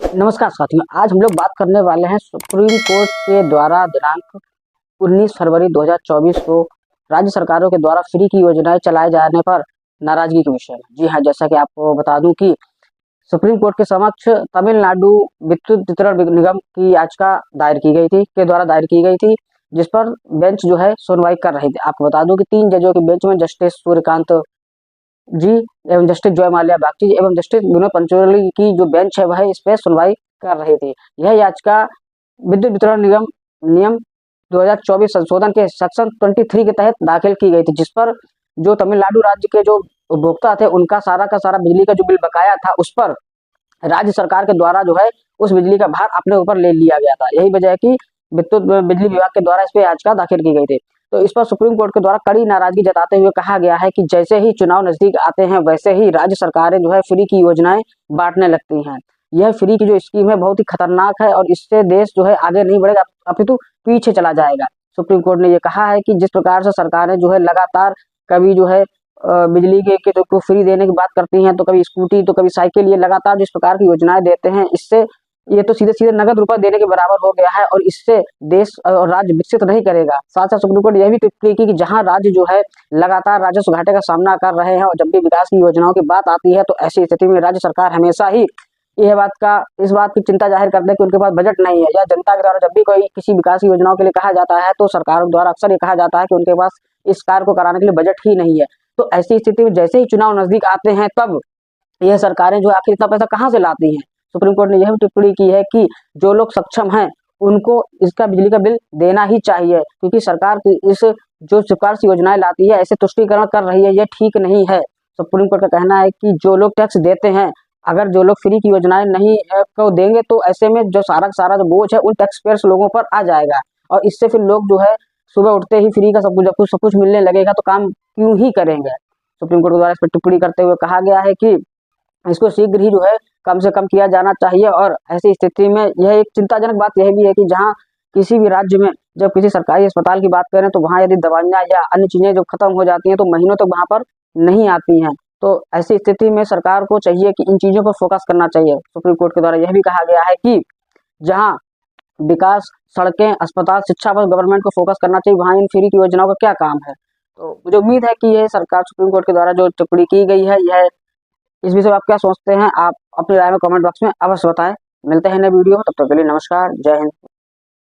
नमस्कार साथियों, आज हम लोग बात करने वाले हैं सुप्रीम कोर्ट के द्वारा दिनांक 19 फरवरी 2024 को राज्य सरकारों के द्वारा फ्री की योजनाएं चलाए जाने पर नाराजगी के विषय में। जी हाँ, जैसा कि आपको बता दूं कि सुप्रीम कोर्ट के समक्ष तमिलनाडु विद्युत वितरण निगम की याचिका दायर की गई थी, जिस पर बेंच जो है सुनवाई कर रही थी। आपको बता दूं कि 3 जजों के बेंच में जस्टिस सूर्यकांत जी एवं जस्टिस जॉय माल्या बागची एवं जस्टिस विनोद पंचोली की जो बेंच है वह इस पे सुनवाई कर रही थी। यह याचिका विद्युत वितरण निगम नियम 2024 संशोधन के सेक्शन 23 के तहत दाखिल की गई थी, जिस पर जो तमिलनाडु राज्य के जो उपभोक्ता थे उनका सारा का सारा बिजली का जो बिल बकाया था उस पर राज्य सरकार के द्वारा जो है उस बिजली का भार अपने ऊपर ले लिया गया था। यही वजह है कि विद्युत बिजली विभाग के द्वारा इस पे याचिका दाखिल की गई थी। तो इस पर सुप्रीम कोर्ट के द्वारा कड़ी नाराजगी जताते हुए कहा गया है कि जैसे ही चुनाव नजदीक आते हैं वैसे ही राज्य सरकारें जो है फ्री की योजनाएं बांटने लगती हैं। यह फ्री की जो स्कीम है बहुत ही खतरनाक है और इससे देश जो है आगे नहीं बढ़ेगा अपितु पीछे चला जाएगा। सुप्रीम कोर्ट ने यह कहा है कि जिस प्रकार से सरकारें जो है लगातार कभी जो है बिजली के तो फ्री देने की बात करती हैं, तो कभी स्कूटी तो कभी साइकिल, ये लगातार जिस प्रकार की योजनाएं देते हैं इससे ये तो सीधे सीधे नगद रुपए देने के बराबर हो गया है और इससे देश और राज्य विकसित नहीं करेगा। साथ साथ सुप्रीम कोर्ट यह भी टिप्पणी की कि जहां राज्य जो है लगातार राजस्व घाटे का सामना कर रहे हैं और जब भी विकास की योजनाओं की बात आती है तो ऐसी स्थिति में राज्य सरकार हमेशा ही इस बात की चिंता जाहिर करते हैं कि उनके पास बजट नहीं है, या जनता के द्वारा जब भी कोई किसी विकास की योजनाओं के लिए कहा जाता है तो सरकारों द्वारा अक्सर ये कहा जाता है कि उनके पास इस कार्य को कराने के लिए बजट ही नहीं है। तो ऐसी स्थिति में जैसे ही चुनाव नजदीक आते हैं तब यह सरकारें जो आखिर इतना पैसा कहाँ से लाती हैं। सुप्रीम कोर्ट ने यह भी टिप्पणी की है कि जो लोग सक्षम हैं उनको इसका बिजली का बिल देना ही चाहिए, क्योंकि सरकार इस जो सिफारिश योजनाएं लाती है ऐसे तुष्टीकरण कर रही है, यह ठीक नहीं है। सुप्रीम कोर्ट का कहना है कि जो लोग टैक्स देते हैं, अगर जो लोग फ्री की योजनाएं नहीं को देंगे तो ऐसे में जो सारा जो बोझ है उन टैक्स पेयर्स लोगों पर आ जाएगा और इससे फिर लोग जो है सुबह उठते ही फ्री का सब कुछ मिलने लगेगा तो काम क्यों ही करेंगे। सुप्रीम कोर्ट द्वारा इस पर टिप्पणी करते हुए कहा गया है कि इसको शीघ्र ही जो है कम से कम किया जाना चाहिए और ऐसी स्थिति में यह एक चिंताजनक बात यह भी है कि जहां किसी भी राज्य में जब किसी सरकारी अस्पताल की बात करें तो वहां यदि दवाइयां या अन्य चीजें जब खत्म हो जाती हैं तो महीनों तक वहां पर नहीं आती हैं। तो ऐसी स्थिति में सरकार को चाहिए कि इन चीजों पर फोकस करना चाहिए। सुप्रीम कोर्ट के द्वारा यह भी कहा गया है कि जहाँ विकास, सड़कें, अस्पताल, शिक्षा पर गवर्नमेंट को फोकस करना चाहिए, वहाँ इन फ्री की योजनाओं का क्या काम है। तो मुझे उम्मीद है कि यह सरकार सुप्रीम कोर्ट के द्वारा जो टिप्पणी की गई है यह इस विषय में आप क्या सोचते हैं, आप अपनी राय में कमेंट बॉक्स में अवश्य बताएं। मिलते हैं नए वीडियो, तब तक के लिए नमस्कार, जय हिंद।